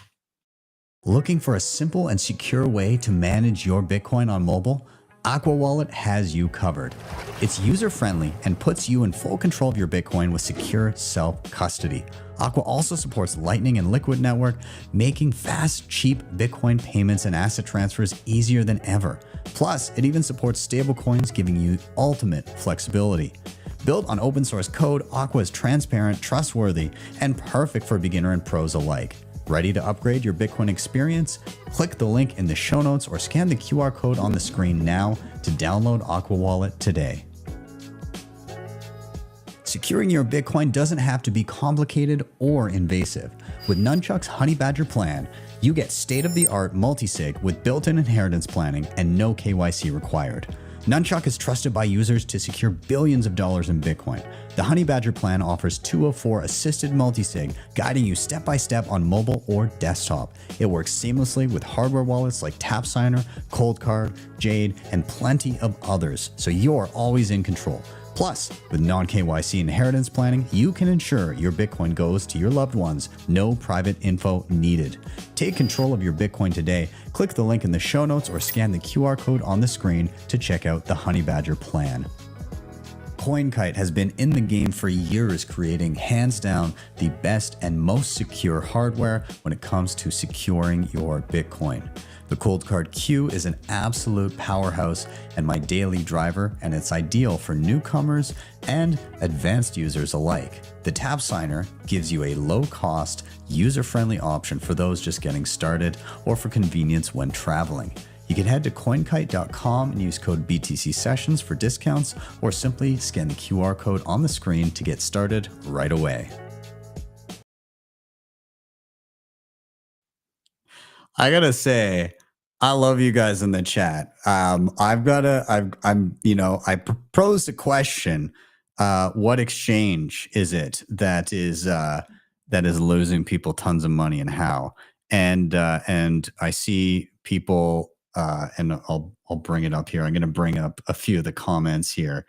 Looking for a simple and secure way to manage your Bitcoin on mobile? Aqua Wallet has you covered. It's user-friendly and puts you in full control of your Bitcoin with secure self-custody. Aqua also supports Lightning and Liquid Network, making fast, cheap Bitcoin payments and asset transfers easier than ever. Plus, it even supports stablecoins, giving you ultimate flexibility. Built on open source code, Aqua is transparent, trustworthy, and perfect for beginner and pros alike. Ready to upgrade your Bitcoin experience? Click the link in the show notes or scan the QR code on the screen now to download Aqua Wallet today. Securing your Bitcoin doesn't have to be complicated or invasive. With Nunchuck's Honey Badger plan, you get state-of-the-art multisig with built-in inheritance planning and no KYC required. Nunchuck is trusted by users to secure billions of dollars in Bitcoin. The Honey Badger plan offers 204 assisted multisig, guiding you step-by-step on mobile or desktop. It works seamlessly with hardware wallets like TapSigner, Coldcard, Jade, and plenty of others, so you're always in control. Plus, with non-KYC inheritance planning, you can ensure your Bitcoin goes to your loved ones. No private info needed. Take control of your Bitcoin today. Click the link in the show notes or scan the QR code on the screen to check out the Honey Badger plan. CoinKite has been in the game for years, creating hands down the best and most secure hardware when it comes to securing your Bitcoin. The Coldcard Q is an absolute powerhouse and my daily driver, and it's ideal for newcomers and advanced users alike. The TapSigner gives you a low-cost, user-friendly option for those just getting started or for convenience when traveling. You can head to coinkite.com and use code BTC Sessions for discounts, or simply scan the QR code on the screen to get started right away. I gotta say, I love you guys in the chat. I proposed a question. What exchange is it that is losing people tons of money, and how? And I see people, and I'll bring it up here. I'm going to bring up a few of the comments here.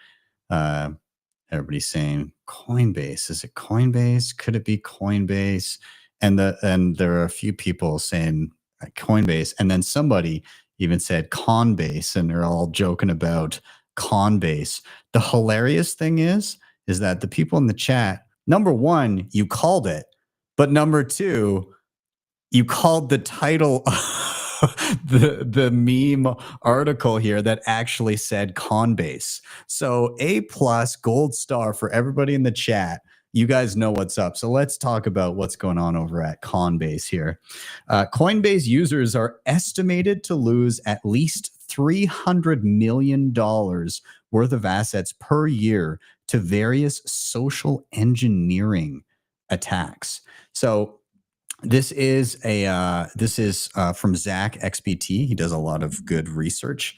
Everybody's saying Coinbase. Is it Coinbase? Could it be Coinbase? And there are a few people saying Coinbase, and then somebody even said Coinbase, and they're all joking about Coinbase. The hilarious thing is that the people in the chat number one, you called it, but number two, you called the title the meme article here that actually said Coinbase. So A+ gold star for everybody in the chat. You guys know what's up. So let's talk about what's going on over at Coinbase here. Coinbase users are estimated to lose at least $300 million worth of assets per year to various social engineering attacks. So this is from Zach XBT. He does a lot of good research.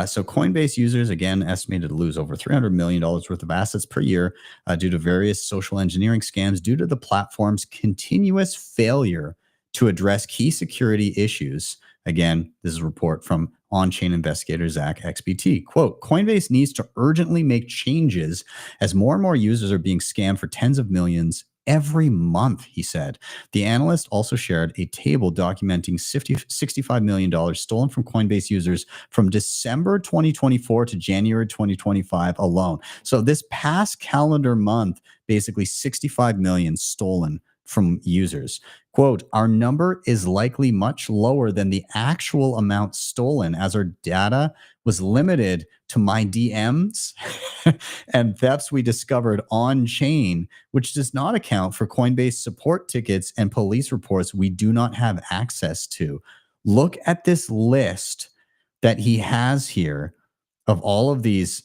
So Coinbase users, again, estimated to lose over $300 million worth of assets per year due to various social engineering scams due to the platform's continuous failure to address key security issues. Again, this is a report from on-chain investigator Zach XBT. Quote, Coinbase needs to urgently make changes as more and more users are being scammed for tens of millions every month, he said. The analyst also shared a table documenting $65 million stolen from Coinbase users from December 2024 to January 2025 alone. So this past calendar month, basically 65 million stolen from users. Quote, our number is likely much lower than the actual amount stolen as our data was limited to my DMs and thefts we discovered on chain, which does not account for Coinbase support tickets and police reports we do not have access to. Look at this list that he has here of all of these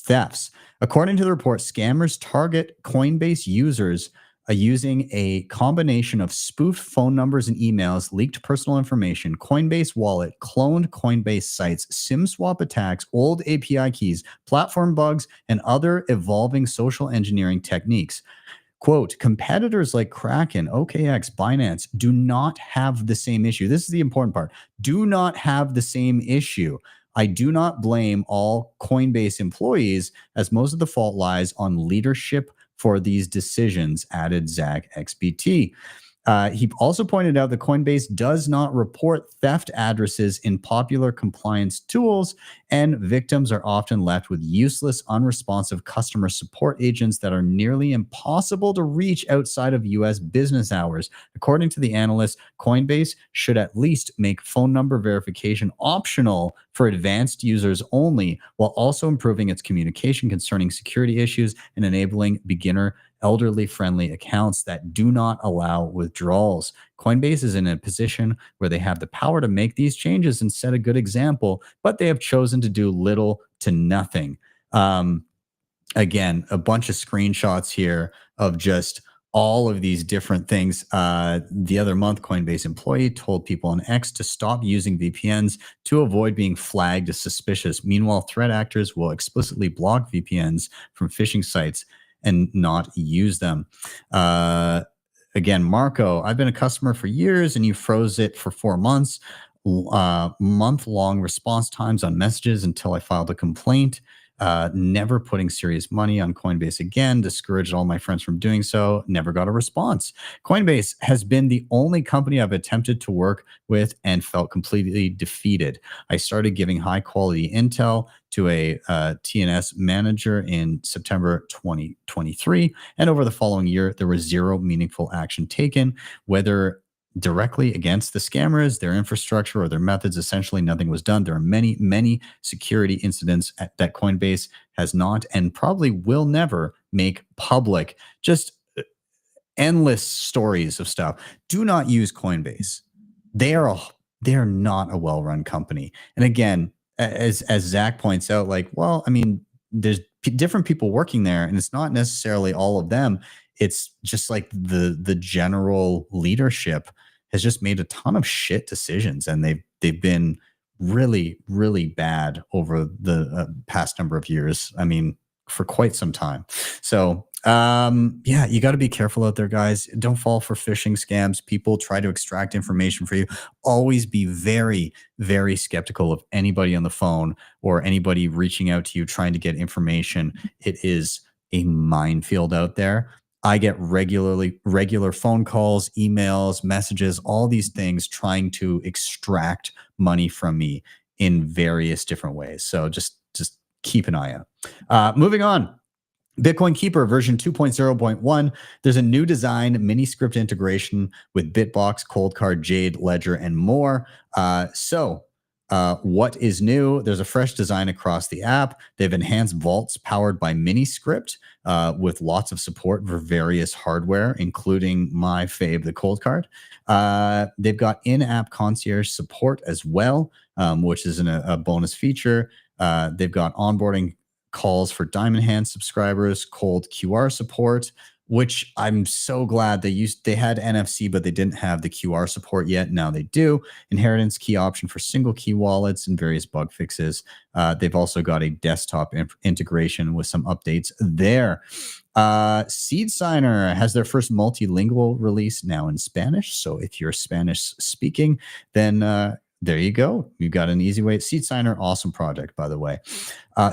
thefts. According to the report, scammers target Coinbase users using a combination of spoofed phone numbers and emails, leaked personal information, Coinbase wallet, cloned Coinbase sites, SIM swap attacks, old API keys, platform bugs, and other evolving social engineering techniques. Quote, competitors like Kraken, OKX, Binance do not have the same issue. This is the important part. Do not have the same issue. I do not blame all Coinbase employees, as most of the fault lies on leadership for these decisions, added Zach XBT. He also pointed out that Coinbase does not report theft addresses in popular compliance tools, and victims are often left with useless, unresponsive customer support agents that are nearly impossible to reach outside of U.S. business hours. According to the analyst, Coinbase should at least make phone number verification optional for advanced users only, while also improving its communication concerning security issues and enabling beginner elderly-friendly accounts that do not allow withdrawals. Coinbase is in a position where they have the power to make these changes and set a good example, but they have chosen to do little to nothing. Again, a bunch of screenshots here of just all of these different things. The other month, Coinbase employee told people on X to stop using VPNs to avoid being flagged as suspicious. Meanwhile, threat actors will explicitly block VPNs from phishing sites and not use them. Again, Marco, I've been a customer for years and you froze it for 4 months. Month-long response times on messages until I filed a complaint. Never putting serious money on Coinbase again. Discouraged all my friends from doing so. Never got a response. Coinbase has been the only company I've attempted to work with and felt completely defeated. I started giving high-quality intel to a TNS manager in September 2023, and over the following year, there was zero meaningful action taken, whether directly against the scammers, their infrastructure, or their methods. Essentially, nothing was done. There are many, many security incidents that Coinbase has not and probably will never make public. Just endless stories of stuff. Do not use Coinbase. They are not a well-run company. And again, as Zach points out, like, well, I mean, there's different people working there, and it's not necessarily all of them. It's just like the general leadership has just made a ton of shit decisions, and they've been really, really bad over the past number of years. I mean, for quite some time. So yeah, you got to be careful out there, guys. Don't fall for phishing scams. People try to extract information for you. Always be very, very skeptical of anybody on the phone or anybody reaching out to you trying to get information. It is a minefield out there. I get regular phone calls, emails, messages, all these things trying to extract money from me in various different ways. So just keep an eye out. Moving on. Bitcoin Keeper version 2.0.1. There's a new design, mini script integration with Bitbox, Coldcard, Jade, Ledger, and more. What is new? There's a fresh design across the app. They've enhanced vaults powered by MiniScript with lots of support for various hardware, including my fave, the Coldcard. They've got in-app concierge support as well, which is a bonus feature. They've got onboarding calls for Diamond Hands subscribers, cold QR support, which I'm so glad they had NFC, but they didn't have the QR support yet. Now they do. Inheritance key option for single key wallets and various bug fixes. They've also got a desktop integration with some updates there. Seed Signer has their first multilingual release now in Spanish. So if you're Spanish speaking, then there you go. You've got an easy way. Seed Signer, awesome project, by the way.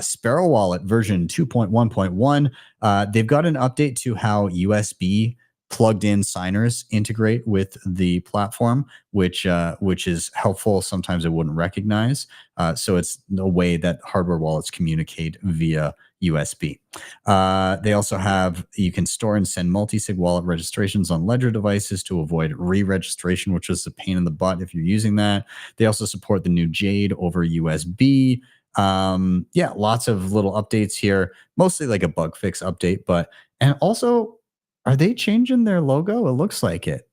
Sparrow Wallet version 2.1.1. They've got an update to how USB plugged in signers integrate with the platform, which is helpful. Sometimes it wouldn't recognize. So it's the way that hardware wallets communicate via USB. They also you can store and send multisig wallet registrations on Ledger devices to avoid re-registration, which is a pain in the butt if you're using that. They also support the new Jade over USB. Lots of little updates here, mostly like a bug fix update, and also, are they changing their logo? It looks like it.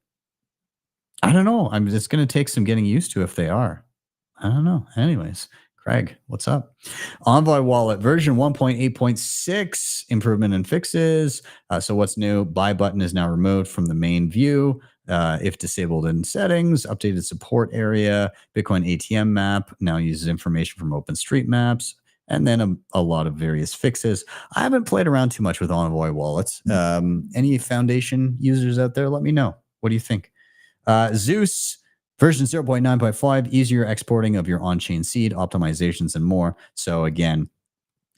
I don't know. It's going to take some getting used to if they are. I don't know. Anyways, Craig, what's up? Envoy Wallet version 1.8.6, improvement and fixes. So what's new? Buy button is now removed from the main view. If disabled in settings, updated support area, Bitcoin ATM map now uses information from OpenStreetMaps, and then a lot of various fixes. I haven't played around too much with Envoy wallets. Any Foundation users out there, let me know. What do you think? Zeus version 0.9.5, easier exporting of your on-chain seed, optimizations, and more. So again,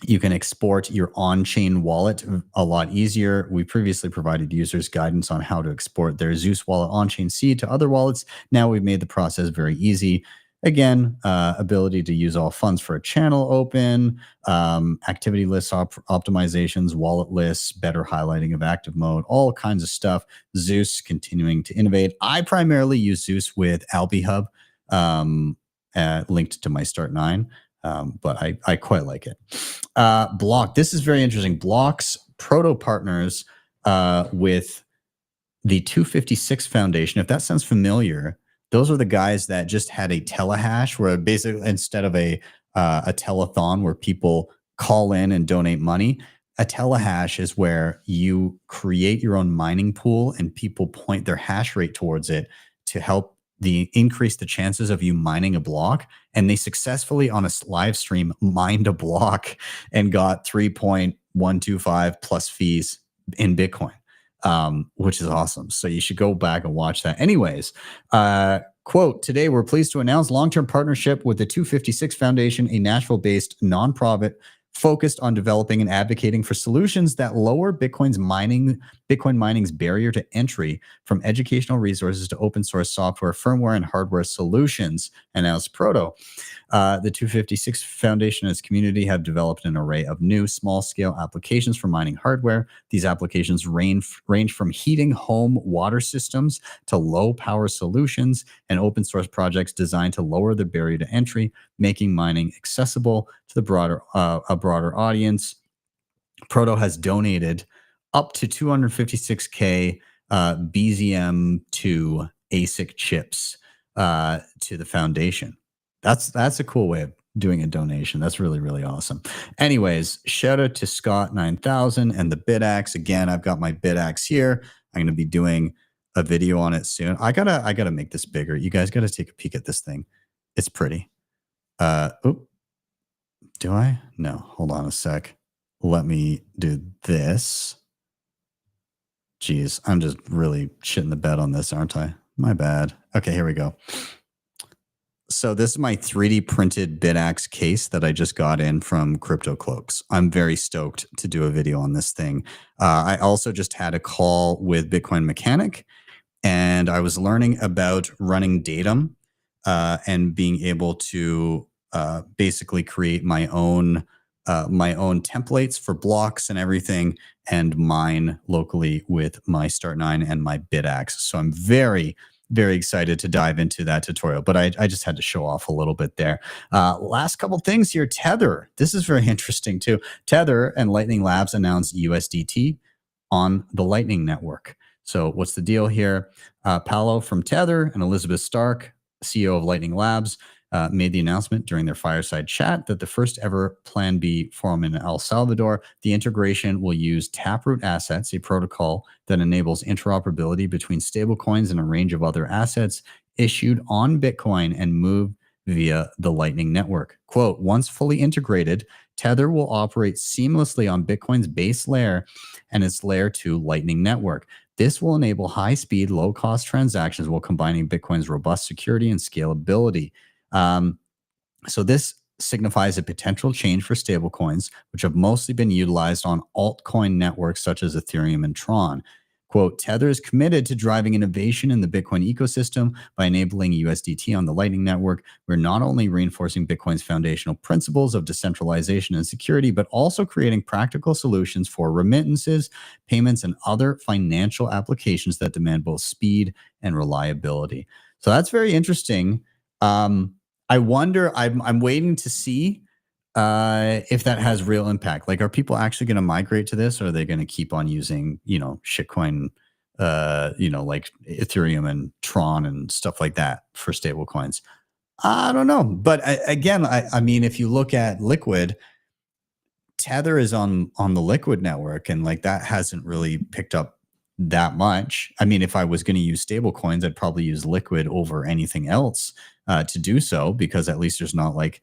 you can export your on-chain wallet a lot easier. We previously provided users guidance on how to export their Zeus wallet on-chain seed to other wallets. Now we've made the process very easy. Again, ability to use all funds for a channel open, activity lists optimizations, wallet lists, better highlighting of active mode, all kinds of stuff. Zeus continuing to innovate. I primarily use Zeus with AlbiHub, linked to my Start 9. But I quite like it. Block. This is very interesting. Block's proto partners with the 256 Foundation. If that sounds familiar, those are the guys that just had a telehash, where basically instead of a telethon where people call in and donate money, a telehash is where you create your own mining pool and people point their hash rate towards it to help increase the chances of you mining a block. And they successfully on a live stream mined a block and got 3.125 plus fees in Bitcoin, which is awesome. So you should go back and watch that. Anyways, quote, today we're pleased to announce long-term partnership with the 256 Foundation, a Nashville-based nonprofit focused on developing and advocating for solutions that lower Bitcoin mining's barrier to entry, from educational resources to open source software, firmware, and hardware solutions, announced Proto. The 256 Foundation and its community have developed an array of new small-scale applications for mining hardware. These applications range from heating home water systems to low-power solutions and open-source projects designed to lower the barrier to entry, making mining accessible to the broader audience. Proto has donated up to 256K BZM2 ASIC chips to the foundation. That's a cool way of doing a donation. That's really, really awesome. Anyways, shout out to Scott 9000 and the BitAxe. Again, I've got my BitAxe here. I'm going to be doing a video on it soon. I gotta make this bigger. You guys gotta take a peek at this thing. It's pretty. Do I? No, hold on a sec. Let me do this. Jeez, I'm just really shitting the bed on this, aren't I? My bad. Okay, here we go. So this is my 3D printed BitAxe case that I just got in from Crypto Cloaks. I'm very stoked to do a video on this thing. I also just had a call with Bitcoin Mechanic, and I was learning about running datum and being able to basically create my own my own templates for blocks and everything, and mine locally with my Start9 and my BitAxe. So I'm very, very excited to dive into that tutorial, but I just had to show off a little bit there. Last couple things here. Tether. This is very interesting too. Tether and Lightning Labs announced USDT on the Lightning Network. So what's the deal here? Paolo from Tether and Elizabeth Stark, CEO of Lightning Labs, made the announcement during their fireside chat that the first ever Plan B forum in El Salvador, the integration will use Taproot Assets, a protocol that enables interoperability between stablecoins and a range of other assets issued on Bitcoin and moved via the Lightning Network. Quote, once fully integrated, Tether will operate seamlessly on Bitcoin's base layer and its layer 2 Lightning Network. This will enable high-speed, low-cost transactions while combining Bitcoin's robust security and scalability. So this signifies a potential change for stablecoins, which have mostly been utilized on altcoin networks such as Ethereum and Tron. Quote, Tether is committed to driving innovation in the Bitcoin ecosystem by enabling USDT on the Lightning Network. We're not only reinforcing Bitcoin's foundational principles of decentralization and security, but also creating practical solutions for remittances, payments, and other financial applications that demand both speed and reliability. So that's very interesting. I wonder, I'm waiting to see if that has real impact. Like, are people actually going to migrate to this, or are they going to keep on using, shitcoin, like Ethereum and Tron and stuff like that for stable coins? I don't know. But I mean, if you look at Liquid, Tether is on the Liquid network, and like that hasn't really picked up that much. I mean, if I was going to use stable coins, I'd probably use Liquid over anything else to do so, because at least there's not like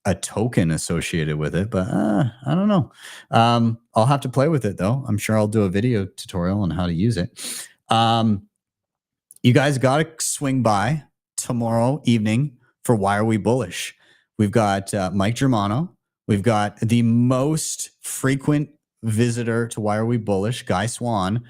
a token associated with it. But I don't know. I'll have to play with it though. I'm sure I'll do a video tutorial on how to use it. You guys got to swing by tomorrow evening for Why Are We Bullish? We've got Mike Germano. We've got the most frequent visitor to Why Are We Bullish, Guy Swan.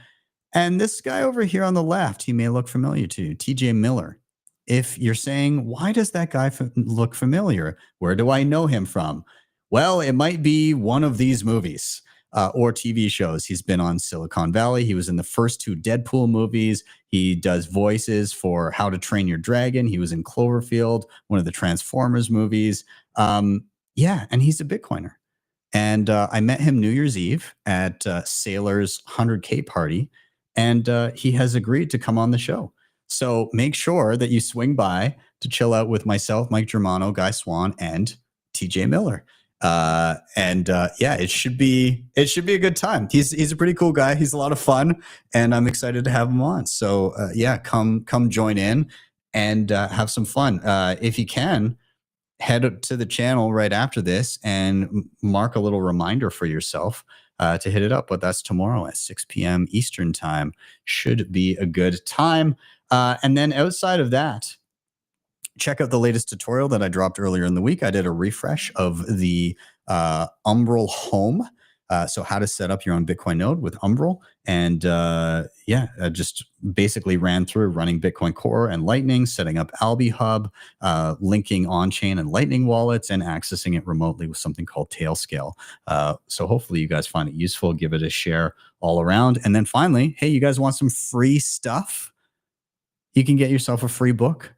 And this guy over here on the left, he may look familiar to you, TJ Miller. If you're saying, why does that guy look familiar? Where do I know him from? Well, it might be one of these movies or TV shows. He's been on Silicon Valley. He was in the first 2 Deadpool movies. He does voices for How to Train Your Dragon. He was in Cloverfield, one of the Transformers movies. Yeah, and he's a Bitcoiner. And I met him New Year's Eve at Sailor's 100K party, and he has agreed to come on the show. So make sure that you swing by to chill out with myself, Mike Germano, Guy Swan, and TJ Miller. Yeah, it should be a good time. He's a pretty cool guy. He's a lot of fun, and I'm excited to have him on. So yeah, come join in and have some fun. If you can, head to the channel right after this and mark a little reminder for yourself to hit it up. But that's tomorrow at 6 p.m. Eastern time. Should be a good time. And then outside of that, check out the latest tutorial that I dropped earlier in the week. I did a refresh of the Umbrel Home. So how to set up your own Bitcoin node with Umbrel. And yeah, I just basically ran through running Bitcoin Core and Lightning, setting up Alby Hub, linking on-chain and Lightning wallets, and accessing it remotely with something called Tailscale. So hopefully you guys find it useful. Give it a share all around. And then finally, hey, you guys want some free stuff? You can get yourself a free book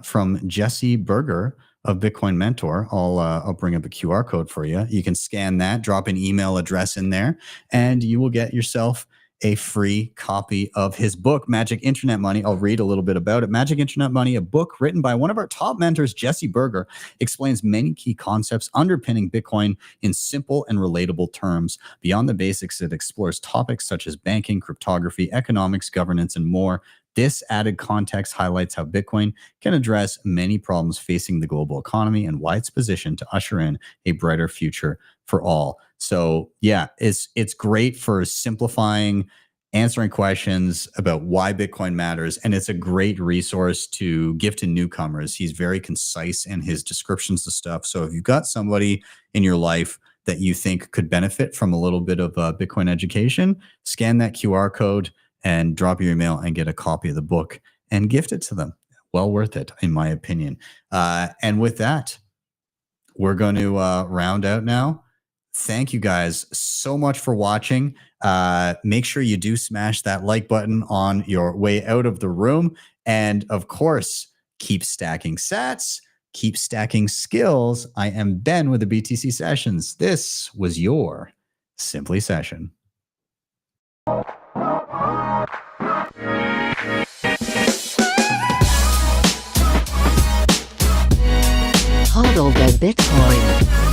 from Jesse Berger of Bitcoin Mentor. I'll bring up a QR code for you. You can scan that, drop an email address in there, and you will get yourself a free copy of his book, Magic Internet Money. I'll read a little bit about it. Magic Internet Money, a book written by one of our top mentors, Jesse Berger, explains many key concepts underpinning Bitcoin in simple and relatable terms. Beyond the basics, it explores topics such as banking, cryptography, economics, governance, and more. This added context highlights how Bitcoin can address many problems facing the global economy and why it's positioned to usher in a brighter future for all. So yeah, it's great for simplifying, answering questions about why Bitcoin matters, and it's a great resource to give to newcomers. He's very concise in his descriptions of stuff. So if you've got somebody in your life that you think could benefit from a little bit of Bitcoin education, scan that QR code and drop your email and get a copy of the book and gift it to them. Well worth it, in my opinion. And with that, we're going to round out now Thank you guys so much for watching. Make sure you do smash that like button on your way out of the room. And of course, keep stacking sats, keep stacking skills. I am Ben with the BTC Sessions. This was your Simply Session. Hodl the Bitcoin.